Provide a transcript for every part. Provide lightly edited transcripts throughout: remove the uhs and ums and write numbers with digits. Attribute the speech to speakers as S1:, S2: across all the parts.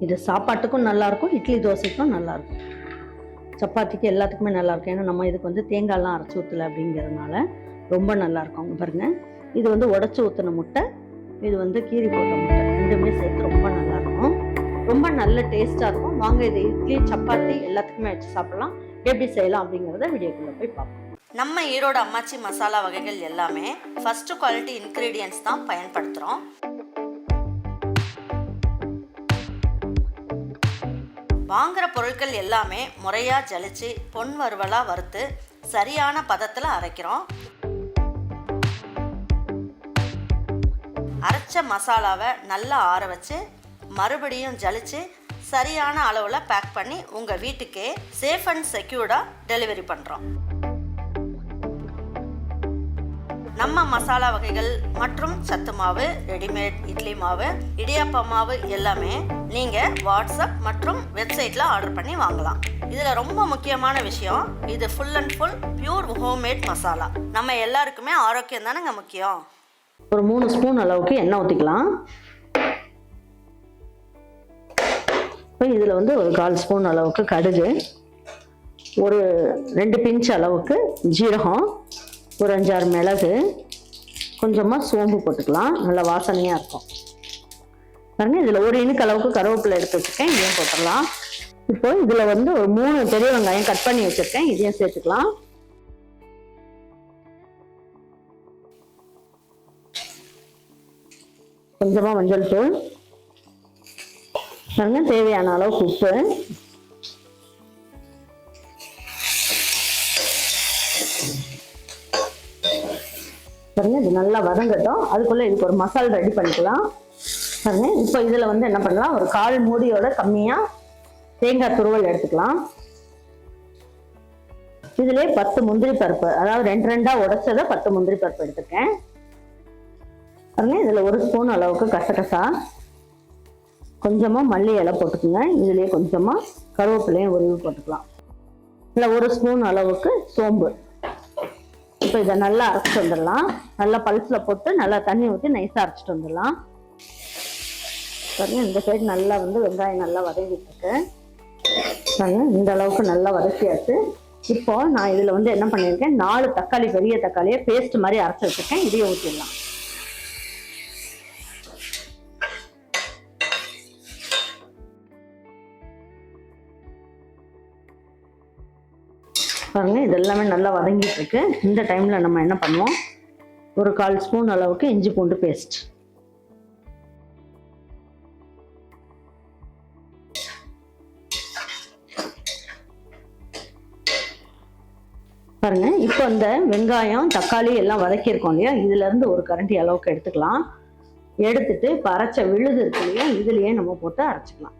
S1: இது சாப்பாட்டுக்கும் நல்லாயிருக்கும், இட்லி தோசைக்கும் நல்லாயிருக்கும், சப்பாத்திக்கு எல்லாத்துக்குமே நல்லாயிருக்கும். ஏன்னா நம்ம இதுக்கு வந்து தேங்காய்லாம் அரைச்சி ஊற்றலை அப்படிங்கிறதுனால ரொம்ப நல்லாயிருக்கும். அவங்க பாருங்கள், இது வந்து உடச்சி ஊற்றின முட்டை, இது வந்து கீரி போட்ட முட்டை, ரெண்டுமே சேர்த்து ரொம்ப நல்லாயிருக்கும். ரொம்ப நல்ல டேஸ்ட்டாக இருக்கும். வாங்க இது இட்லி சப்பாத்தி எல்லாத்துக்குமே வச்சு சாப்பிட்லாம். எப்படி செய்யலாம் அப்படிங்கிறத வீடியோக்குள்ளே போய் பார்ப்போம்.
S2: நம்ம ஈரோடு அம்மாச்சி மசாலா வகைகள் எல்லாமே ஃபர்ஸ்ட் குவாலிட்டி இன்க்ரீடியன்ட்ஸ் தான் பயன்படுத்துகிறோம். வாங்குகிற பொருட்கள் எல்லாமே முறையாக ஜலிச்சு பொன் வறுவலாக வறுத்து சரியான பதத்தில் அரைக்கிறோம். அரைச்ச மசாலாவை நல்லா ஆற வச்சு மறுபடியும் ஜலிச்சு சரியான அளவில் பேக் பண்ணி உங்கள் வீட்டுக்கே சேஃப் அண்ட் செக்யூர்டாக டெலிவரி பண்ணுறோம். நம்ம மசாலா வகைகள் மற்றும் சத்து மாவு, ரெடிமேட் இட்லி மாவு, இடியாப்ப மாவு எல்லாமே நீங்கள் வாட்ஸ்அப் மற்றும் வெப்சைட்டில் ஆர்டர் பண்ணி வாங்கலாம். இதில் ரொம்ப முக்கியமான விஷயம், இது full and full pure homemade masala. நம்ம எல்லாருக்குமே ஆரோக்கியம் தானேங்க முக்கியம்.
S1: ஒரு 3 ஸ்பூன் அளவுக்கு எண்ணெய் ஊற்றிக்கலாம். இப்போ இதில் வந்து ஒரு 1/4 ஸ்பூன் அளவுக்கு கடுகு, ஒரு 2 பிஞ்ச் அளவுக்கு ஜீரகம், ஒரு 5-6 மிளகு, கொஞ்சமாக சோம்பு போட்டுக்கலாம். நல்லா வாசனையாக இருக்கும். பாருங்கள், இதில் ஒரு இனுக்கு அளவுக்கு கருவேப்பிலை எடுத்து வச்சுருக்கேன், இதையும் போட்டுடலாம். இப்போ இதில் வந்து ஒரு 3 பெரிய வெங்காயம் கட் பண்ணி வச்சுருக்கேன், இதையும் சேர்த்துக்கலாம். கொஞ்சமாக மஞ்சள் தூள், பாருங்க தேவையான அளவுக்கு உப்பு, பாருங்க இது நல்லா வதங்கட்டும். அதுக்குள்ளே இதுக்கு ஒரு மசாலா ரெடி பண்ணிக்கலாம். பாருங்க, இப்போ இதில் வந்து என்ன பண்ணலாம், ஒரு 1/4 மூடியோட கம்மியாக தேங்காய் துருவல் எடுத்துக்கலாம். இதிலே 10 முந்திரி பருப்பு, அதாவது 2 உடைச்சதை 10 முந்திரி பருப்பு எடுத்துக்கேன். பாருங்க, இதில் 1 ஸ்பூன் அளவுக்கு கசகசா, கொஞ்சமாக மல்லி இலை போட்டுக்குங்க. இதுலேயே கொஞ்சமாக கருவேப்பிலையும் உருவி போட்டுக்கலாம். இதில் 1 ஸ்பூன் அளவுக்கு சோம்பு. இப்போ இதை நல்லா அரைச்சிட்டு வந்துடலாம். நல்லா பல்ஸில் போட்டு நல்லா தண்ணி ஊற்றி நைஸாக அரைச்சிட்டு வந்துடலாம். பாருங்க, இந்த சைடு நல்லா வந்து வெங்காயம் நல்லா வதங்கிட்டுருக்கு. பாருங்க, இந்த அளவுக்கு நல்லா வதக்கியாச்சு. இப்போ நான் இதில் வந்து என்ன பண்ணியிருக்கேன், 4 தக்காளி, பெரிய தக்காளியை பேஸ்ட் மாதிரி அரைச்சி வச்சுருக்கேன், இதையும் ஊற்றிடலாம். பாருங்க, இது எல்லாமே நல்லா வதங்கிட்டு இருக்கு. இந்த டைம்ல நம்ம என்ன பண்ணுவோம், ஒரு 1/4 ஸ்பூன் அளவுக்கு இஞ்சி பூண்டு பேஸ்ட், பாருங்க. இப்போ இந்த வெங்காயம் தக்காளி எல்லாம் வதக்கியிருக்கோம் இல்லையா, இதுல இருந்து ஒரு கரண்டி அளவுக்கு எடுத்துக்கலாம். எடுத்துட்டு இப்போ அரைச்ச விழுது இருக்கு இல்லையா, இதுலயே நம்ம போட்டு அரைச்சிக்கலாம்.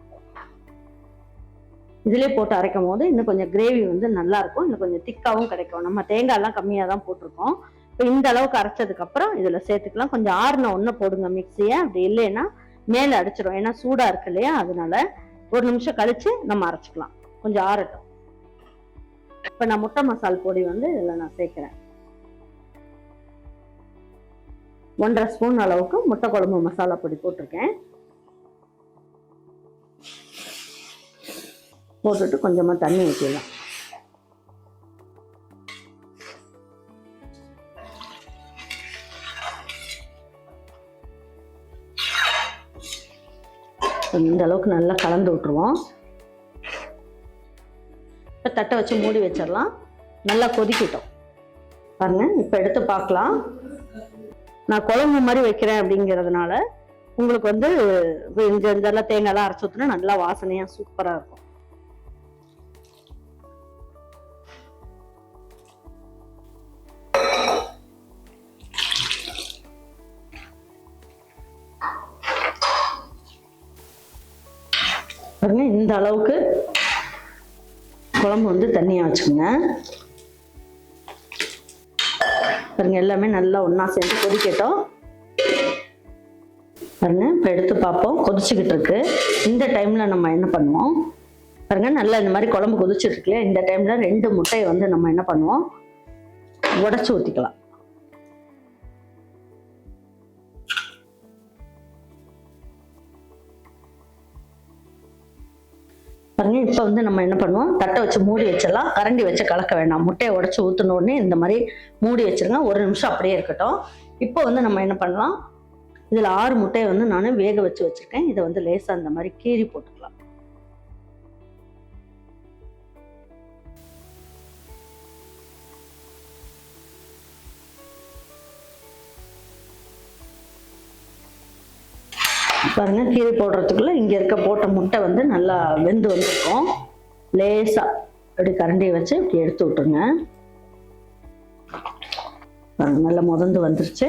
S1: இதிலே போட்டு அரைக்கும் போது இன்னும் கொஞ்சம் கிரேவி வந்து நல்லா இருக்கும், இன்னும் கொஞ்சம் திக்காவும் கிடைக்கும். நம்ம தேங்காய்லாம் கம்மியாக தான் போட்டிருக்கோம். இப்போ இந்த அளவுக்கு அரைச்சதுக்கு அப்புறம் இதில் சேர்த்துக்கலாம். கொஞ்சம் ஆறுன ஒன்று போடுங்க மிக்சியை, அப்படி இல்லைன்னா மேலே அடிச்சிடும், ஏன்னா சூடா இருக்கு இல்லையா, அதனால 1 நிமிஷம் கழிச்சு நம்ம அரைச்சிக்கலாம். கொஞ்சம் ஆறட்டும். இப்போ நான் முட்டை மசால் பொடி வந்து இதில் நான் சேர்க்கிறேன். 1/2 ஸ்பூன் அளவுக்கு முட்டை குழம்பு மசாலா பொடி போட்டிருக்கேன். போட்டுட்டு கொஞ்சமா தண்ணி ஊற்றிடலாம். இந்த அளவுக்கு நல்லா கலந்து விட்டுருவோம். இப்போ தட்டை வச்சு மூடி வச்சிடலாம். நல்லா கொதிக்கட்டும். பாருங்க, இப்போ எடுத்து பார்க்கலாம். நான் குழம்பு மாதிரி வைக்கிறேன் அப்படிங்கிறதுனால உங்களுக்கு வந்து இதெல்லாம் தேங்காய்லாம் அரைச்சி ஊற்றினா நல்லா வாசனையாக சூப்பராக இருக்கும். பாருங்க, இந்த அளவுக்கு குழம்பு வந்து தண்ணியாக வச்சுக்கோங்க. பாருங்க, எல்லாமே நல்லா ஒன்றா சேர்ந்து கொதிக்கட்டும். பாருங்க, இப்போ எடுத்து பார்ப்போம். கொதிச்சுக்கிட்டு இருக்கு. இந்த டைமில் நம்ம என்ன பண்ணுவோம், பாருங்க நல்லா இந்த மாதிரி குழம்பு கொதிச்சுட்டு இருக்கு. இந்த டைமில் 2 முட்டையை வந்து நம்ம என்ன பண்ணுவோம், உடைச்சு ஊற்றிக்கலாம். பாருங்க. இப்போ வந்து நம்ம என்ன பண்ணுவோம், தட்டை வச்சு மூடி வச்சிடலாம். கரண்டி வச்சு கலக்க வேண்டாம். முட்டையை உடச்சி ஊற்றின உடனே இந்த மாதிரி மூடி வச்சிருங்க. ஒரு நிமிஷம் அப்படியே இருக்கட்டும். இப்போ வந்து நம்ம என்ன பண்ணலாம், இதில் 6 முட்டையை வந்து நான் வேக வச்சு வச்சுருக்கேன். இதை வந்து லேசாக இந்த மாதிரி கீறி போட்டுக்கலாம். பாருங்க, கீரை போடுறதுக்குள்ள இங்க இருக்க போட்ட முட்டை வந்து நல்லா வெந்து வந்திருக்கும். லேசா அப்படி கரண்டியை வச்சு இப்படி எடுத்து விட்டுருங்க. பாருங்க, நல்லா முதந்து வந்துருச்சு.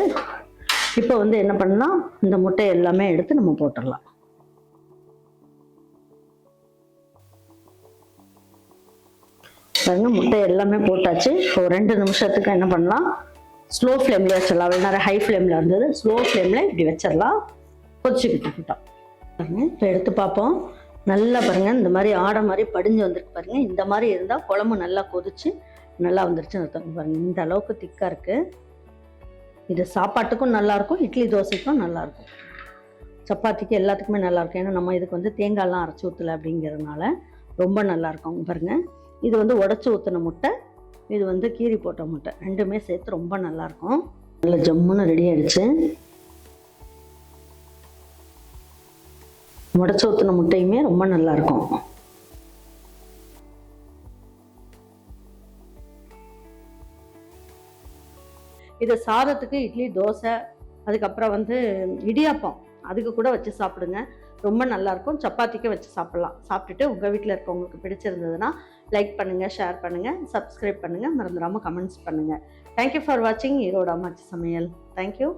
S1: இப்போ வந்து என்ன பண்ணலாம், இந்த முட்டை எல்லாமே எடுத்து நம்ம போட்டுடலாம். பாருங்க, முட்டை எல்லாமே போட்டாச்சு. இப்போ 2 நிமிஷத்துக்கு என்ன பண்ணலாம், ஸ்லோ ஃப்ளேம்ல வச்சிடலாம். நிறைய ஹை ஃப்ளேம்ல இருந்தது, ஸ்லோ ஃப்ளேம்ல இப்படி வச்சிடலாம். கொதிச்சுக்கிட்டோம் பாருங்க. இப்போ எடுத்து பார்ப்போம். நல்லா பாருங்க, இந்த மாதிரி ஆடை மாதிரி படிஞ்சு வந்துருக்கு பாருங்க. இந்த மாதிரி இருந்தால் குழம்பு நல்லா கொதிச்சு நல்லா வந்துருச்சுன்னு அர்த்தம். பாருங்க, இந்த அளவுக்கு திக்கா இருக்கு. இது சாப்பாட்டுக்கும் நல்லா இருக்கும், இட்லி தோசைக்கும் நல்லா இருக்கும், சப்பாத்திக்கு எல்லாத்துக்குமே நல்லா இருக்கும். ஏன்னா நம்ம இதுக்கு வந்து தேங்காய்லாம் அரைச்சி ஊற்றலை அப்படிங்கிறதுனால ரொம்ப நல்லா இருக்கும். பாருங்க, இது வந்து உடச்சி ஊற்றின முட்டை, இது வந்து கீரி போட்ட முட்டை, ரெண்டுமே சேர்த்து ரொம்ப நல்லா இருக்கும். நல்லா ஜம்முன்னு ரெடி ஆயிடுச்சு. உடச்சி ஊற்றின முட்டையுமே ரொம்ப நல்லா இருக்கும். இதை சாதத்துக்கு, இட்லி, தோசை, அதுக்கப்புறம் வந்து இடியாப்பம் அதுக்கு கூட வச்சு சாப்பிடுங்க. ரொம்ப நல்லா இருக்கும். சப்பாத்திக்கு வச்சு சாப்பிடலாம். சாப்பிட்டுட்டு உங்கள் வீட்டில் இருக்கவங்களுக்கு பிடிச்சிருந்ததுன்னா லைக் பண்ணுங்கள், ஷேர் பண்ணுங்கள், சப்ஸ்கிரைப் பண்ணுங்கள், மறந்துடாமல் கமெண்ட்ஸ் பண்ணுங்கள். தேங்க்யூ ஃபார் வாட்சிங் ஈரோடு அம்மாச்சி சமையல். தேங்க்யூ.